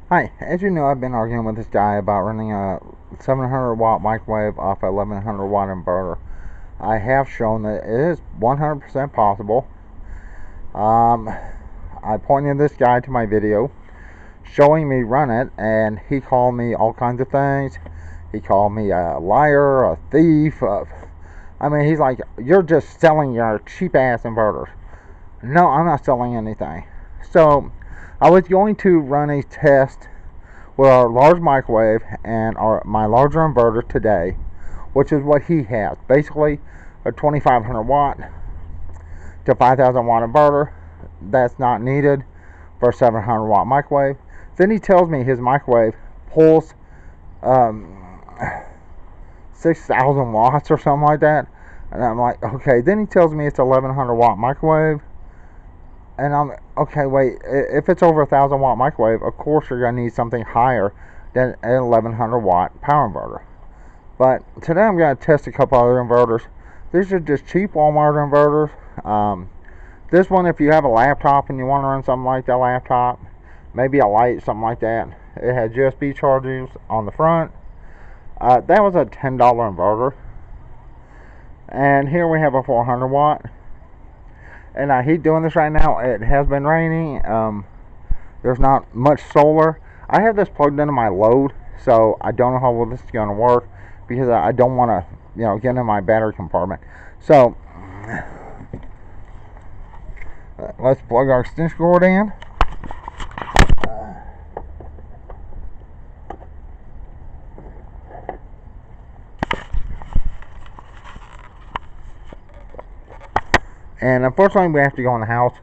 Hi, as you know, I've been arguing with this guy about running a 700 watt microwave off a 1100 watt inverter. I have shown that it is 100% possible. I pointed this guy to my video showing me run it, and he called me all kinds of things. He called me a liar, a thief. He's like, "You're just selling your cheap ass inverters." No, I'm not selling anything. So, I was going to run a test with our large microwave and my larger inverter today, which is what he has. Basically, a 2500 watt to 5000 watt inverter that's not needed for a 700 watt microwave. Then he tells me his microwave pulls um, 6000 watts or something like that. And I'm like, okay. Then he tells me it's 1100 watt microwave. And I'm okay. Wait, if it's over 1000 watt microwave, of course you're gonna need something higher than an 1100 watt power inverter. But today I'm gonna test a couple other inverters. These are just cheap Walmart inverters. This one, if you have a laptop and you want to run something like that laptop, maybe a light, something like that. It had USB chargers on the front. That was a $10 inverter. And here we have a 400 watt. And I hate doing this right now. It has been raining. There's not much solar. I have this plugged into my load, so I don't know how well this is going to work because I don't want to, get in my battery compartment. So let's plug our extension cord in. And unfortunately, we have to go in the house.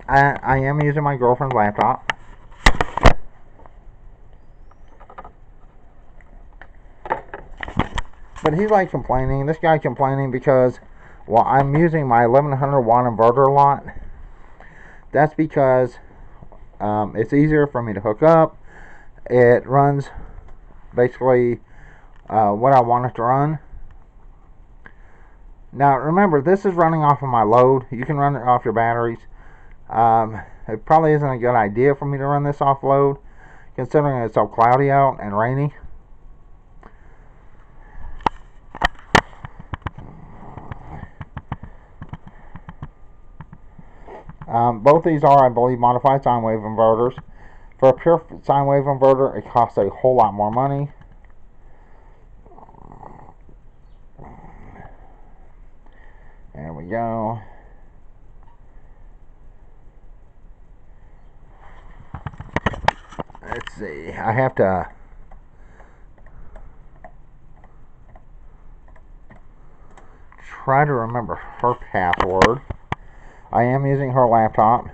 I am using my girlfriend's laptop. But he's like complaining. This guy complaining because, well, I'm using my 1100 watt inverter a lot. That's because it's easier for me to hook up. It runs basically what I want it to run. Now remember, this is running off of my load. You can run it off your batteries. It probably isn't a good idea for me to run this off load, considering it's so cloudy out and rainy. Both these are, I believe, modified sine wave inverters. For a pure sine wave inverter, it costs a whole lot more money. There we go. Let's see. I have to try to remember her password. I am using her laptop.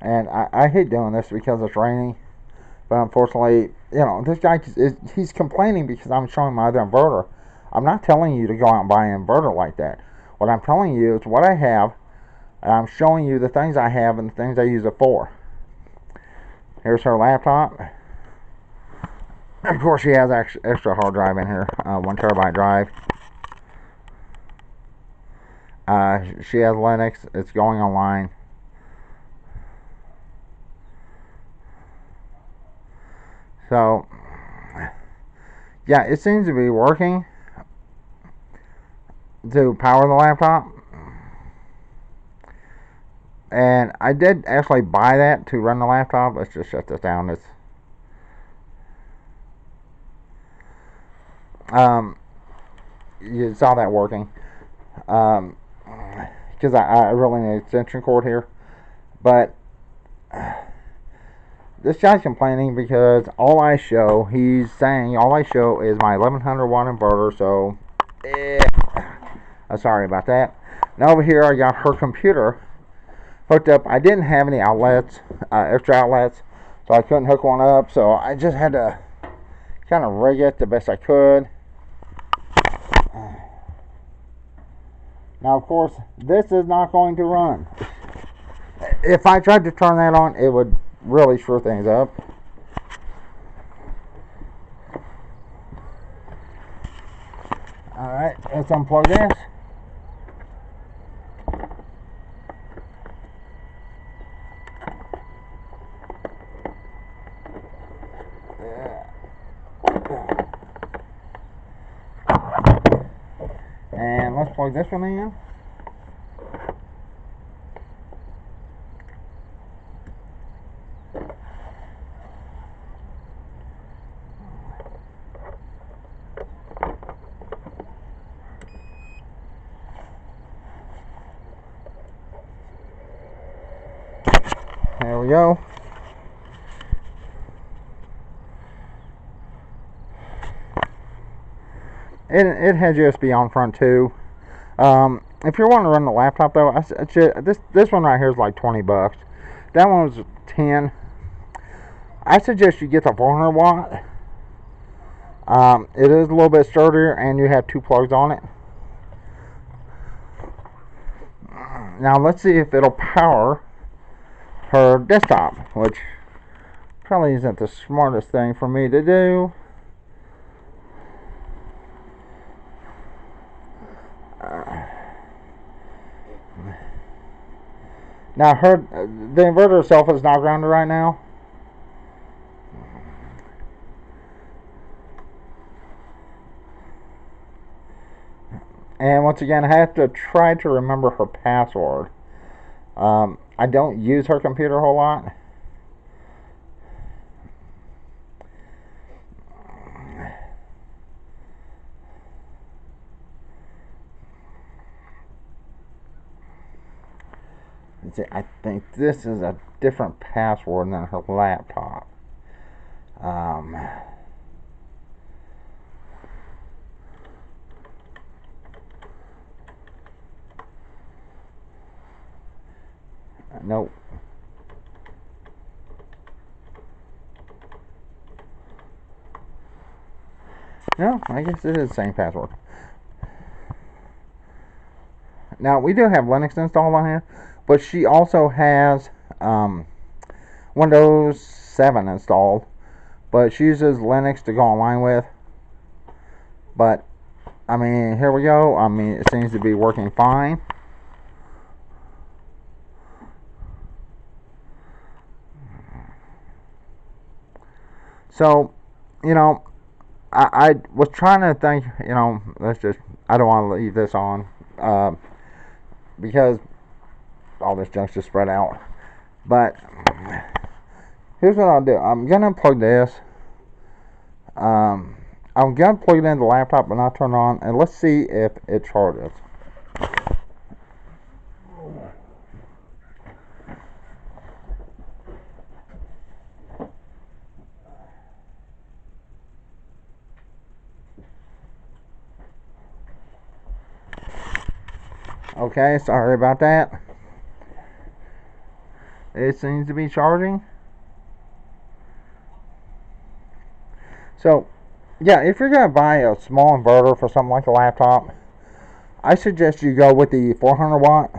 And I hate doing this because it's raining. But unfortunately, this guy, he's complaining because I'm showing my other inverter. I'm not telling you to go out and buy an inverter like that. What I'm telling you is what I have, and I'm showing you the things I have and the things I use it for. Here's her laptop. Of course, she has extra hard drive in here, 1 terabyte drive. She has Linux. It's going online. So, yeah, it seems to be working to power the laptop. And I did actually buy that to run the laptop. Let's just shut this down. You saw that working. Because I really need an extension cord here. But this guy's complaining because he's saying all I show is my 1100 watt inverter. So, I'm sorry about that. Now over here I got her computer hooked up. I didn't have any outlets, extra outlets, so I couldn't hook one up. So I just had to kind of rig it the best I could. Now, of course, this is not going to run. If I tried to turn that on, it would really screw things up. Alright, let's unplug this. And let's plug this one in. There we go. It has USB on front too. If you're wanting to run the laptop though, this one right here is like $20. That one was 10. I suggest you get the 400 watt. It is a little bit sturdier, and you have 2 plugs on it. Now let's see if it'll power her desktop, which probably isn't the smartest thing for me to do. Now the inverter itself is not grounded right now. And once again, I have to try to remember her password. I don't use her computer a whole lot. I think this is a different password than her laptop. Nope. No, I guess it is the same password. Now, we do have Linux installed on here, but she also has Windows 7 installed, but she uses Linux to go online with. But, I mean, here we go. I mean, it seems to be working fine. So, you know, I was trying to think, you know, I don't want to leave this on because all this junk's just spread out. But here's what I'll do. I'm going to plug this. I'm going to plug it into the laptop and I'll turn it on. And let's see if it charges. Okay, sorry about that. It seems to be charging. So, yeah, if you're going to buy a small inverter for something like a laptop, I suggest you go with the 400 watt,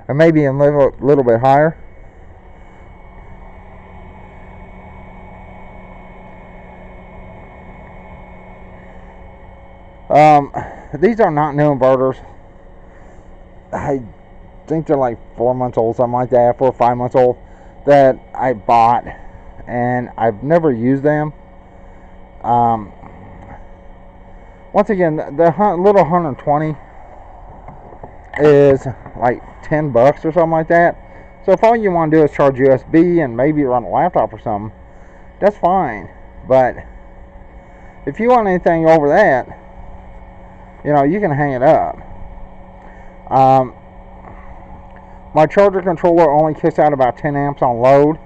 or maybe a little bit higher. These are not new inverters. I think they're like 4 months old, something like that, 4 or 5 months old, that I bought, and I've never used them. Once again, the little 120 is like $10 or something like that. So if all you want to do is charge USB and maybe run a laptop or something, that's fine. But if you want anything over that, you know, you can hang it up. My charger controller only kicks out about 10 amps on load.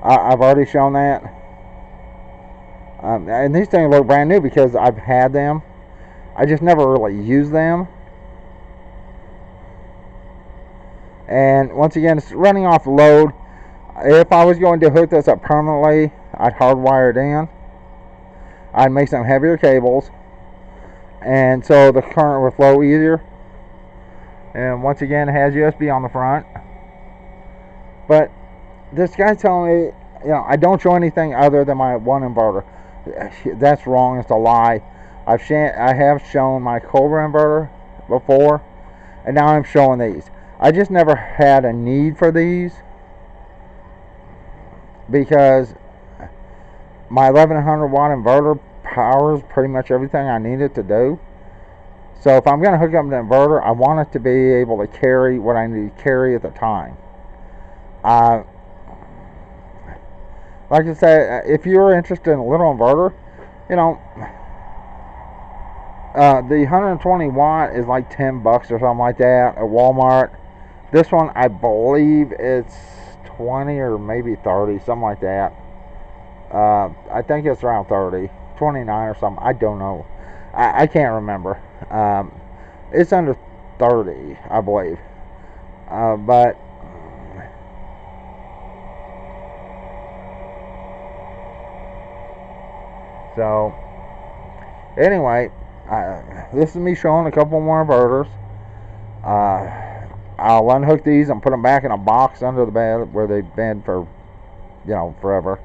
I've already shown that. And these things look brand new because I've had them. I just never really used them. And once again, it's running off load. If I was going to hook this up permanently, I'd hardwire it in. I'd make some heavier cables, and so the current would flow easier. And once again, it has USB on the front. But this guy's telling me, you know, I don't show anything other than my one inverter. That's wrong. It's a lie. I have shown my Cobra inverter before, and now I'm showing these. I just never had a need for these because my 1100 watt inverter powers pretty much everything I need it to do. So if I'm going to hook up an inverter, I want it to be able to carry what I need to carry at the time. Uh, like I said, if you're interested in a little inverter, you know, the 120 watt is like $10 or something like that at Walmart. This one, I believe it's 20 or maybe 30, something like that. I think it's around 30, 29 or something. I don't know. I can't remember. It's under 30, I believe. But so anyway, this is me showing a couple more inverters. I'll unhook these and put them back in a box under the bed where they've been for, forever.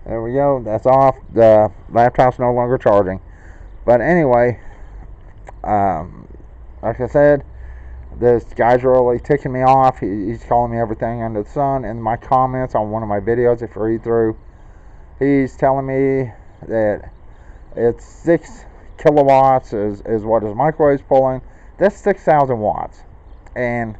There we go. That's off. The laptop's no longer charging. But anyway, like I said, this guy's really ticking me off. He's calling me everything under the sun. In my comments on one of my videos, if you read through, he's telling me that it's 6 kilowatts is what his microwave's pulling. That's 6,000 watts. And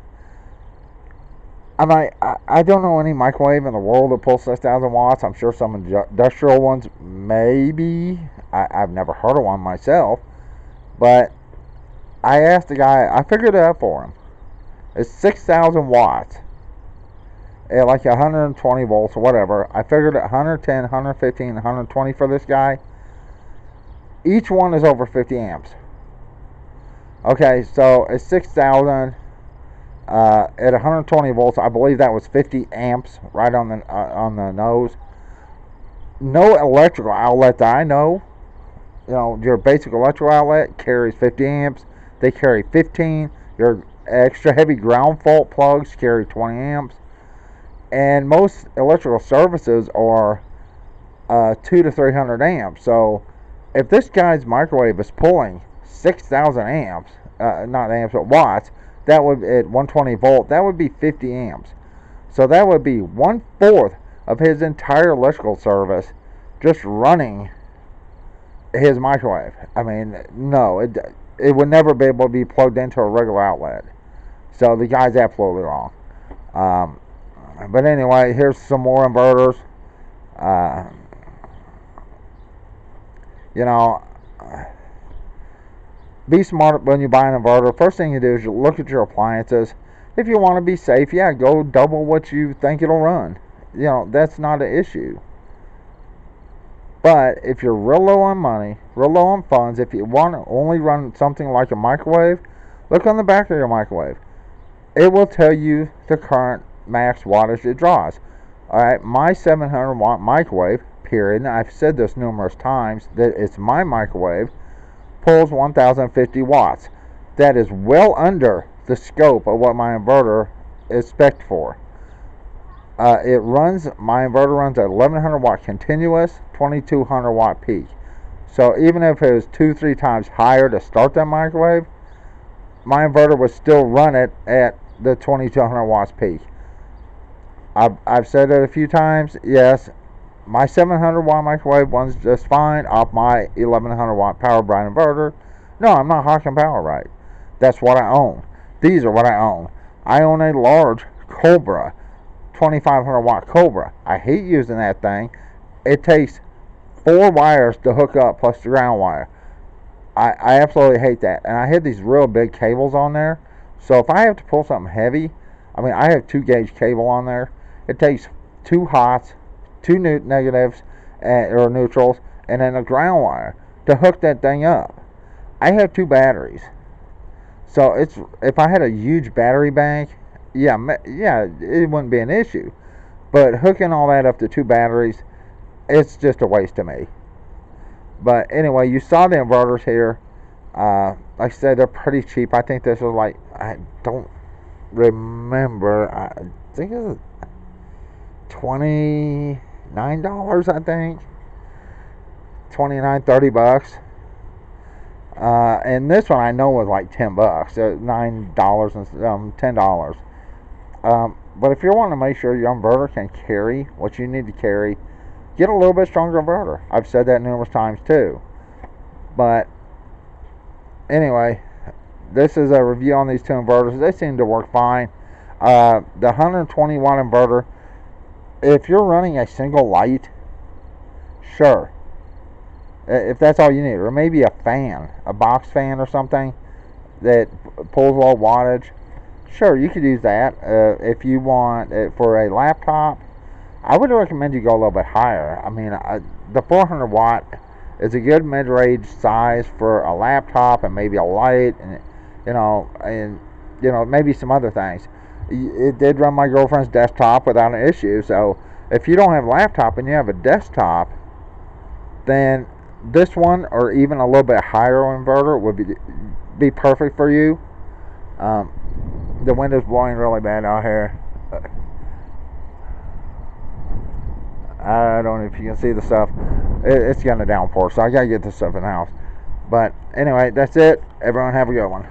I'm like, I don't know any microwave in the world that pulls 6,000 watts. I'm sure some industrial ones maybe. I've never heard of one myself. But I asked the guy, I figured it out for him. It's 6,000 watts at like 120 volts or whatever. I figured it 110, 115, 120 for this guy. Each one is over 50 amps. Okay, so it's 6,000 at 120 volts. I believe that was 50 amps right on the nose. No electrical outlet that I know. Your basic electrical outlet carries 50 amps. They carry 15. Your extra heavy ground fault plugs carry 20 amps. And most electrical services are 2 to 300 amps. So if this guy's microwave is pulling 6,000 amps, not amps but watts, that would, at 120 volt, that would be 50 amps. So that would be 1/4 of his entire electrical service just running his microwave. I mean, no, it would never be able to be plugged into a regular outlet. So the guy's absolutely wrong. But anyway, here's some more inverters. Be smart when you buy an inverter. First thing you do is you look at your appliances. If you want to be safe, yeah, go double what you think it'll run. That's not an issue. But if you're real low on money, real low on funds, if you want to only run something like a microwave, look on the back of your microwave. It will tell you the current max wattage it draws. Alright, my 700 watt microwave, period, and I've said this numerous times, that it's my microwave, pulls 1050 watts. That is well under the scope of what my inverter is spec'd for. My inverter runs at 1100 watt continuous, 2200 watt peak. So even if it was 2-3 times higher to start that microwave, my inverter would still run it at the 2200 watts peak. I've said it a few times. Yes, my 700 watt microwave runs just fine off my 1100 watt power bright inverter. No, I'm not hawking power right. That's what I own. These are what I own. I own a large Cobra, 2500 watt Cobra. I hate using that thing. It takes 4 wires to hook up plus the ground wire. I absolutely hate that. And I had these real big cables on there. So if I have to pull something heavy, I have 2 gauge cable on there. It takes 2 hots, 2 negatives or neutrals, and then a ground wire to hook that thing up. I have 2 batteries. So if I had a huge battery bank, yeah, it wouldn't be an issue. But hooking all that up to 2 batteries, it's just a waste to me. But anyway, you saw the inverters here. Like I said, they're pretty cheap. I think this was like, I don't remember. I think it was 20. $9, I think. 29, $30. And this one I know was like $10, $9 and $10. But if you want to make sure your inverter can carry what you need to carry, get a little bit stronger inverter. I've said that numerous times too. But anyway, this is a review on these two inverters. They seem to work fine. The 120 watt inverter, if you're running a single light, sure, if that's all you need, or maybe a fan, a box fan or something that pulls low wattage, sure, you could use that. If you want it for a laptop, I would recommend you go a little bit higher. I mean, the 400 watt is a good mid-range size for a laptop and maybe a light, and maybe some other things. It did run my girlfriend's desktop without an issue. So if you don't have a laptop and you have a desktop, then this one or even a little bit higher inverter would be perfect for you. The wind is blowing really bad out here. I don't know if you can see the stuff. It's getting a downpour, so I gotta get this stuff in the house. But anyway, that's it. Everyone have a good one.